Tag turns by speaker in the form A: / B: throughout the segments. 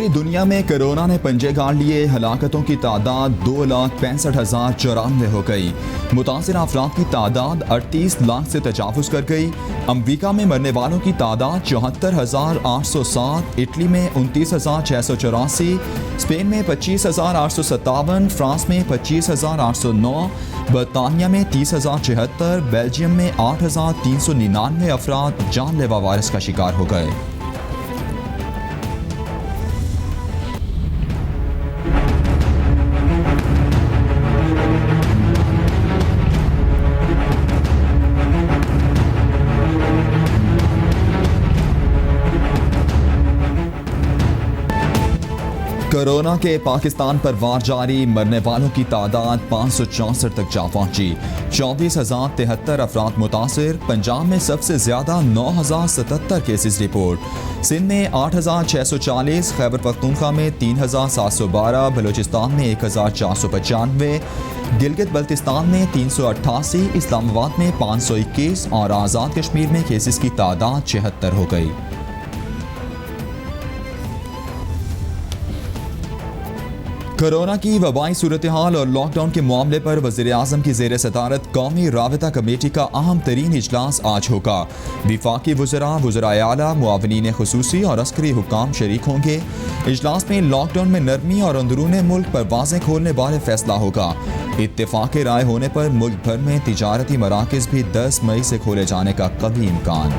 A: पूरी दुनिया में कोरोना ने पंजे गाड़ लिए। हलाकतों की तादाद 2,65,094 हो गई। मुतासिर अफराद की तादाद 38 लाख से तजावुज़ कर गई। अमरीका में मरने वालों की तादाद 74,807, इटली में 29,684, स्पेन में 25,857, फ्रांस में 25,809, बरतानिया में 30,074, बेल्जियम में 8,399 अफराद जानलेवा वायरस का शिकार हो गए। कोरोना के पाकिस्तान पर वार जारी। मरने वालों की तादाद 564 तक जा पहुंची। 24,073 अफराद मुतासिर। पंजाब में सबसे ज्यादा 9,077 केसेस रिपोर्ट। सिंध में 8,640, खैबर पख्तूनख्वा में 3,712, बलूचिस्तान में 1,495, गिलगित बल्तिस्तान में 388, इस्लामाबाद में 521 और आज़ाद कश्मीर में केसेस की तादाद 76 हो गई। कोरोना की वबाई सूरत हाल और लॉकडाउन के मामले पर वज़ीर आज़म की ज़ेर सदारत कौमी राबता कमेटी का अहम तरीन इजलास आज होगा। विफाकी वज़रा, वज़राए आला, मुआवनीन खुसूसी और अस्करी हुक्काम शरीक होंगे। इजलास में लॉकडाउन में नरमी और अंदरूनी मुल्क परवाज़ें खोलने बारे फैसला होगा। इत्तेफाक राय होने पर मुल्क भर में तिजारती मराकज़ भी 10 मई से खोले जाने का कभी इम्कान।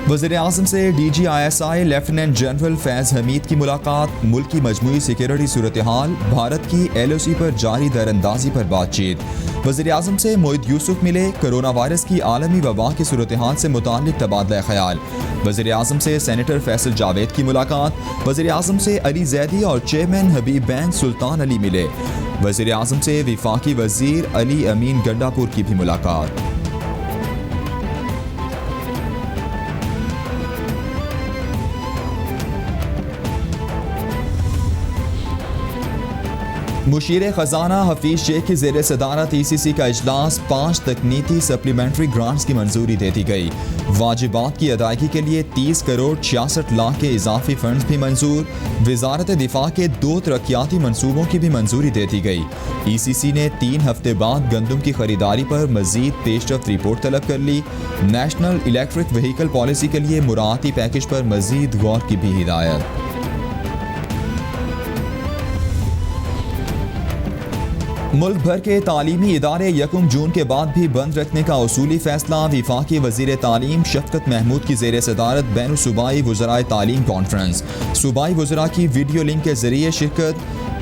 A: वज़ीर आज़म से DGISI लेफ्टिनेंट जनरल फैज़ हमीद की मुलाकात। मुल्क की मजमूई सिक्योरिटी सूरत हाल, भारत की LOC पर जारी दरअंदाजी पर बातचीत। वज़ीर आज़म से मोहिद यूसुफ मिले। कोरोना वायरस की आलमी वबा की सूरत हाल से मुताल्लिक तबादला ख्याल। वज़ीर आज़म से सेनेटर फैसल जावेद की मुलाकात। वज़ीर आज़म से अली जैदी और चेयरमैन हबीब बैंक सुल्तान अली मिले। वज़ीर आज़म से विफाकी वज़ीर अली अमीन गंडापुर की भी मुलाकात। मुशीर खजाना हफीज शेख की ज़ेर सदारत ECC का इजलास। 5 तकनीकी सप्लीमेंट्री ग्रांट्स की मंजूरी दे दी गई। वाजिबात की अदायगी के लिए 30 करोड़ 66 लाख के इजाफी फंड्स भी मंजूर। वजारत दिफा के 2 तरक्याती मंसूबों की भी मंजूरी दे दी गई। ECC ने 3 हफ्ते बाद गंदम की खरीदारी पर मजीद पेशरफ्त रिपोर्ट तलब कर ली। नेशनल इलेक्ट्रिक व्हीकल पॉलिसी के लिए मुराती पैकेज पर मजीद गौर की भी हिदायत। मुल्क भर के तालीमी इदारे 1 जून के बाद भी बंद रखने का उसूली फैसला। विफाकी वजीर तालीम शफकत महमूद की ज़ेर सदारत बैन सूबाई वज़राए तालीम कॉन्फ्रेंस। सूबाई वज़रा की वीडियो लिंक के जरिए शिरकत।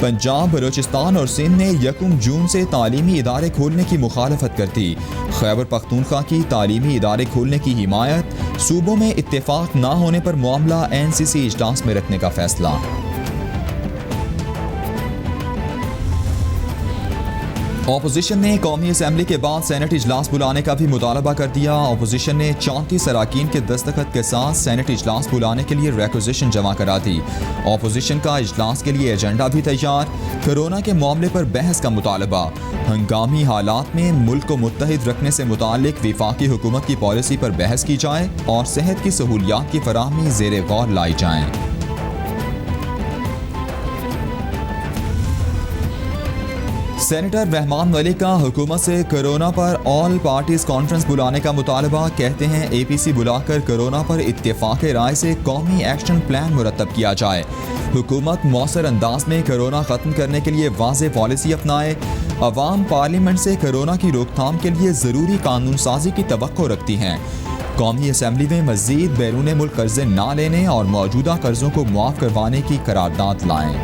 A: पंजाब, बलूचिस्तान और सिंध ने 1 जून से तालीमी इदारे खोलने की मुखालफत कर दी। खैबर पख्तूनख्वा की तालीमी इदारे खोलने की हिमायत। सूबों में इत्तेफाक न होने पर मामला NCC इजलास में रखने का फैसला। अपोजिशन ने कौमी असम्बली के बाद सेनेट इजलास बुलाने का भी मुतालबा कर दिया। अपोजिशन ने 34 अरकान के दस्तखत के साथ सेनेट इजलास बुलाने के लिए रिक्वेजिशन जमा करा दी। अपोजिशन का इजलास के लिए एजेंडा भी तैयार। कोरोना के मामले पर बहस का मुतालबा। हंगामी हालात में मुल्क को मुत्तहिद रखने से मुतालिक विफाकी हुकूमत की पॉलिसी पर बहस की जाए और सेहत की सहूलियात की फराहमी ज़ेर गौर लाई जाए। सेनेटर रहमान मलिक का हुकूमत से कोरोना पर ऑल पार्टीज कॉन्फ्रेंस बुलाने का मुतालबा। कहते हैं APC बुलाकर कोरोना पर इत्तेफाक राय से कौमी एक्शन प्लान मुरतब किया जाए। हुकूमत मौसर अंदाज में कोरोना ख़त्म करने के लिए वाज़ेह पॉलिसी अपनाए। अवाम पार्लियामेंट से कोरोना की रोकथाम के लिए ज़रूरी कानून साजी की तवक्को रखती हैं। कौमी असम्बली में मज़ीद बैरून मुल्क कर्जे ना लेने और मौजूदा कर्जों को मुआफ़ करवाने की करारदाद लाएँ।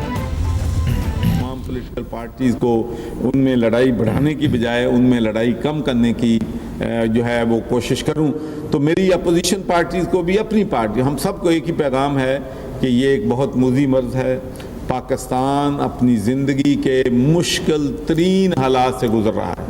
B: पॉलिटिकल पार्टीज़ को उनमें लड़ाई बढ़ाने की बजाय उनमें लड़ाई कम करने की जो है वो कोशिश करूं। तो मेरी अपोजिशन पार्टीज़ को भी अपनी पार्टी, हम सबको एक ही पैगाम है कि ये एक बहुत मुज़ी मर्ज़ है। पाकिस्तान अपनी ज़िंदगी के मुश्किल तरीन हालात से गुजर रहा है।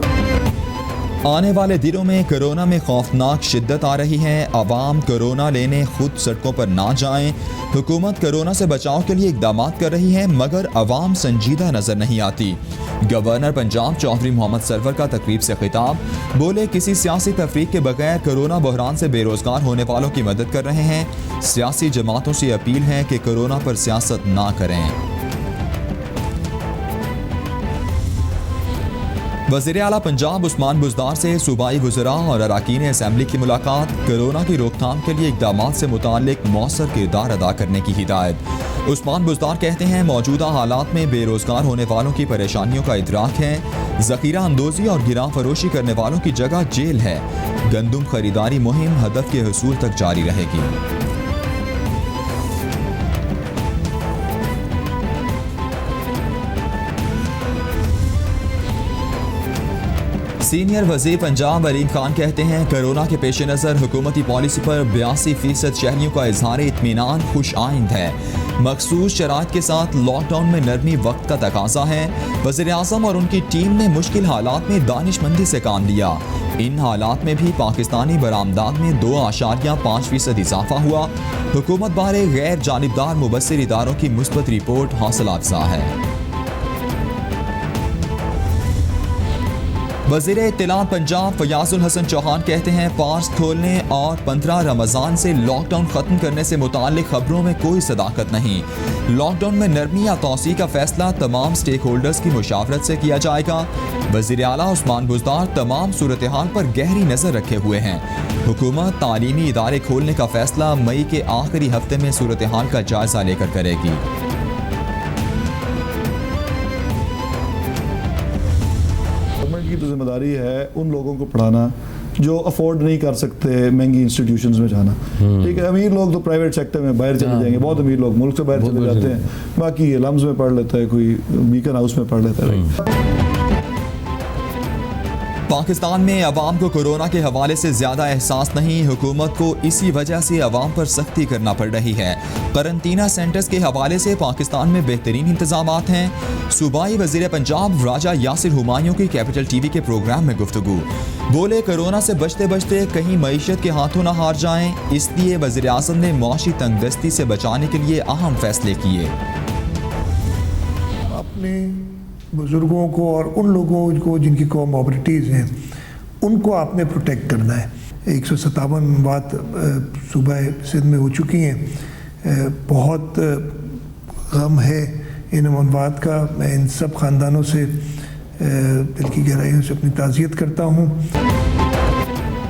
A: आने वाले दिनों में कोरोना में खौफनाक शिद्दत आ रही है। अवाम कोरोना लेने खुद सड़कों पर ना जाएं। हुकूमत कोरोना से बचाव के लिए इकदाम कर रही है, मगर अवाम संजीदा नजर नहीं आती। गवर्नर पंजाब चौधरी मोहम्मद सरवर का तकरीब से खिताब, बोले किसी सियासी तफरीक के बगैर कोरोना बहरान से बेरोजगार होने वालों की मदद कर रहे हैं। सियासी जमातों से अपील है कि कोरोना पर सियासत ना करें। वज़ीर आला पंजाब उस्मान बुज़दार से सूबाई वज़रा और अरकान असम्बली की मुलाकात, कोरोना की रोकथाम के लिए इक़दामात से मुताल्लिक़ मौसर किरदार अदा करने की हिदायत। उस्मान बुज़दार कहते हैं मौजूदा हालात में बेरोज़गार होने वालों की परेशानियों का इदराक है। ज़ख़ीरा अंदोज़ी और गिरां फरोशी करने वालों की जगह जेल है। गंदम खरीदारी मुहिम हदफ के हसूल तक जारी रहेगी। सीनियर वज़ीर पंजाब अलीम खान कहते हैं कोरोना के पेश नज़र हुकूमती पॉलिसी पर 82% शहरियों का इजहार इत्मीनान खुश आइंद है। मखसूस शराइत के साथ लॉकडाउन में नरमी वक्त का तकाजा है। वज़ीर आज़म और उनकी टीम ने मुश्किल हालात में दानिशमंदी से काम लिया। इन हालात में भी पाकिस्तानी बरामदात में 2.5% इजाफा हुआ। हुकूमत बारे गैर जानिबदार मुबस्सिर इदारों की मुस्बत रिपोर्ट हौसला अफजा है। वज़ीर इत्तलात पंजाब फयाजुल हसन चौहान कहते हैं पार्स खोलने और 15 रमज़ान से लॉकडाउन ख़त्म करने से मुताल्लिक़ खबरों में कोई सदाकत नहीं। लॉकडाउन में नरमी या तौसी का फैसला तमाम स्टेक होल्डर्स की मुशावरत से किया जाएगा। वज़ीर आला उस्मान बुज़दार तमाम सूरत हाल पर गहरी नज़र रखे हुए हैं। हुकूमत तालीमी इदारे खोलने का फैसला मई के आखिरी हफ्ते में सूरत हाल का जायज़ा लेकर करेगी।
C: की तो जिम्मेदारी है उन लोगों को पढ़ाना जो अफोर्ड नहीं कर सकते महंगी इंस्टीट्यूशंस में जाना। ठीक है, अमीर लोग तो प्राइवेट सेक्टर में बाहर चले जाएंगे, बहुत अमीर लोग मुल्क से बाहर चले जाते हैं, बाकी लम्स में पढ़ लेता है, कोई बीकन हाउस में पढ़ लेता है।
A: पाकिस्तान में अवाम को कोरोना के हवाले से ज़्यादा एहसास नहीं, हुकूमत को इसी वजह से अवाम पर सख्ती करना पड़ रही है। करंतना सेंटर्स के हवाले से पाकिस्तान में बेहतरीन इंतजामात हैं। सूबाई वज़ीर पंजाब राजा यासिर हुमायूं की कैपिटल टीवी के प्रोग्राम में गुफ्तगू, बोले कोरोना से बचते बचते कहीं मईशत के हाथों न हार जाएं, इसलिए वज़ीर आज़म ने मुआशी तंगदस्ती से बचाने के लिए अहम फैसले किए।
D: अपने बुज़ुर्गों को और उन लोगों को जिनकी कोमॉर्बिडिटीज़ हैं उनको आपने प्रोटेक्ट करना है। 157 वात सूबा सिंध में हो चुकी हैं। बहुत गम है इन अमवात का। मैं इन सब ख़ानदानों से दिल की गहराइयों से अपनी ताज़ियत करता हूँ।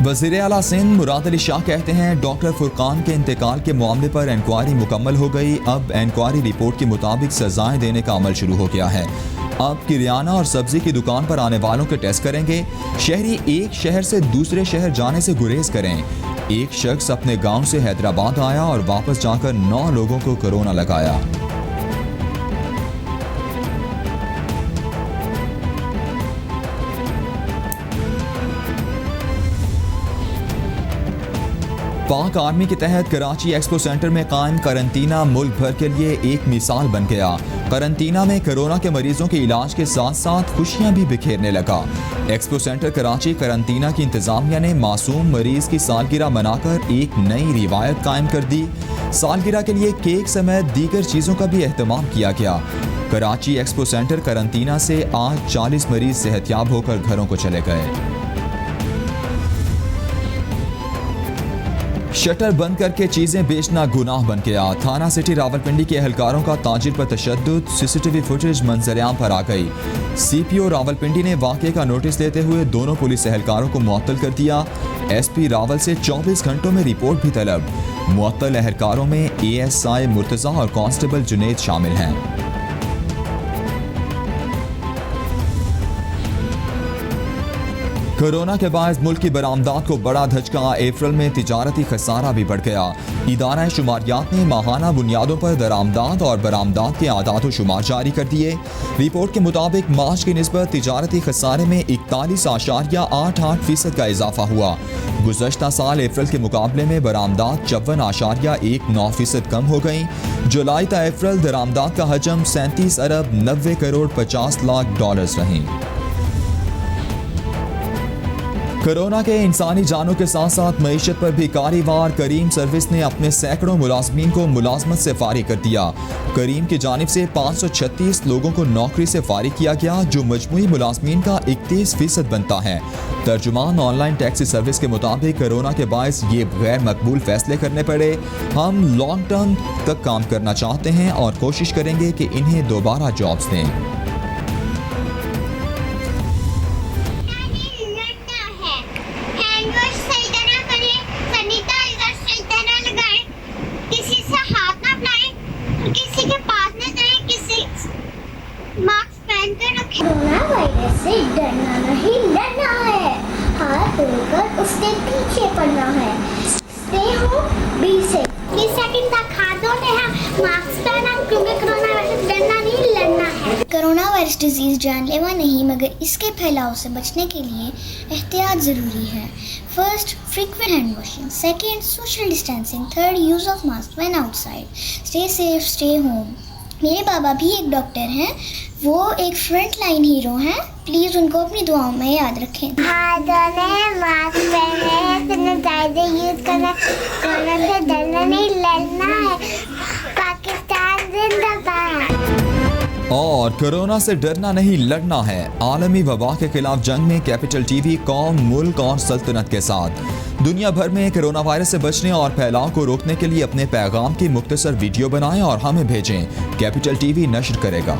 A: वज़ीर आला सिंध मुराद अली शाह कहते हैं डॉक्टर फुरकान के इंतकाल के मामले पर इंक्वायरी मुकम्मल हो गई। अब इंक्वायरी रिपोर्ट के मुताबिक सजाएं देने का अमल शुरू हो गया है। अब किरियाना और सब्जी की दुकान पर आने वालों के टेस्ट करेंगे। शहरी एक शहर से दूसरे शहर जाने से गुरेज करें। एक शख्स अपने गांव से हैदराबाद आया और वापस जाकर 9 लोगों को कोरोना लगाया। पाक आर्मी के तहत कराची एक्सपो सेंटर में कायम करंतना मुल्क भर के लिए एक मिसाल बन गया। करंतना में कोरोना के मरीजों के इलाज के साथ साथ खुशियां भी बिखेरने लगा। एक्सपो सेंटर कराची करंतना की इंतजामिया ने मासूम मरीज की सालगिरह मनाकर एक नई रिवायत कायम कर दी। सालगिरह के लिए केक समेत दीगर चीज़ों का भी एहतमाम किया गया। कराची एक्सपो सेंटर करंतना से आज 40 मरीज सेहतयाब होकर घरों को चले गए। शटर बंद करके चीजें बेचना गुनाह बन गया। थाना सिटी रावलपिंडी के एहलकारों का ताजिर पर तशद्दुद, सीसीटीवी फुटेज मंजरेआम पर आ गई। सीपीओ रावलपिंडी ने वाक़े का नोटिस लेते हुए दोनों पुलिस एहलकारों को मुअत्तल कर दिया। एसपी रावल से 24 घंटों में रिपोर्ट भी तलब। मुअत्तल एहलकारों में एएसआई मुर्तज़ा और कांस्टेबल जुनैद शामिल हैं। कोरोना के बाद मुल्क की बरामदात को बड़ा धचका। अप्रैल में तिजारती खसारा भी बढ़ गया। इदारा शुमारियात ने माहाना बुनियादों पर दरामदात और बरामदात के आदात व शुमार जारी कर दिए। रिपोर्ट के मुताबिक मार्च की निस्बत तिजारती खसारे में 41.88% का इजाफा हुआ। गुज़श्ता साल अप्रैल के मुकाबले में बरामदात 54.19% कम हो गई। जुलाई ता अप्रैल दरामदात का हजम 37 अरब 90 करोड़ 50 लाख डॉलर्स रही। कोरोना के इंसानी जानों के साथ साथ मईशत पर भी कारीवार करीम सर्विस ने अपने सैकड़ों मुलाजमीन को मुलाजमत से फारिग कर दिया। करीम की जानिब से 536 लोगों को नौकरी से फारिग किया गया, जो मजमूई मुलाजमीन का 31% बनता है। तर्जुमान ऑनलाइन टैक्सी सर्विस के मुताबिक कोरोना के बायस ये गैर मकबूल फैसले करने पड़े। हम लॉन्ग टर्म तक काम करना चाहते हैं और कोशिश करेंगे कि इन्हें दोबारा जॉब्स दें।
E: कोरोना वायरस से डरना नहीं, लड़ना है। हाथ धोकर उसके पीछे पड़ना है। Stay home, be safe. 20 second तक हाथ धोने हैं, मास्क पहना, क्योंकि कोरोना वायरस से डरना नहीं, लड़ना है। कोरोना वायरस डिजीज जानलेवा नहीं, मगर इसके फैलाव से बचने के लिए एहतियात ज़रूरी है। First, frequent hand washing. Second, social distancing. Third, use of mask when outside. Stay safe, stay home. मेरे बाबा भी एक डॉक्टर हैं, वो एक फ्रंट लाइन हीरो हैं। प्लीज़ उनको अपनी दुआओं में याद रखें। हाथ धोने, मास्क पहने, सैनिटाइजर यूज करना, कोरोना से डरना नहीं, लड़ना है। पाकिस्तान जिंदाबाद।
A: और कोरोना से डरना नहीं, लड़ना है। आलमी वबा के खिलाफ जंग में कैपिटल टीवी कौम, मुल्क और सल्तनत के साथ। दुनिया भर में कोरोना वायरस से बचने और फैलाव को रोकने के लिए अपने पैगाम की मुख्तसर वीडियो बनाएं और हमें भेजें। कैपिटल टीवी नश्र करेगा।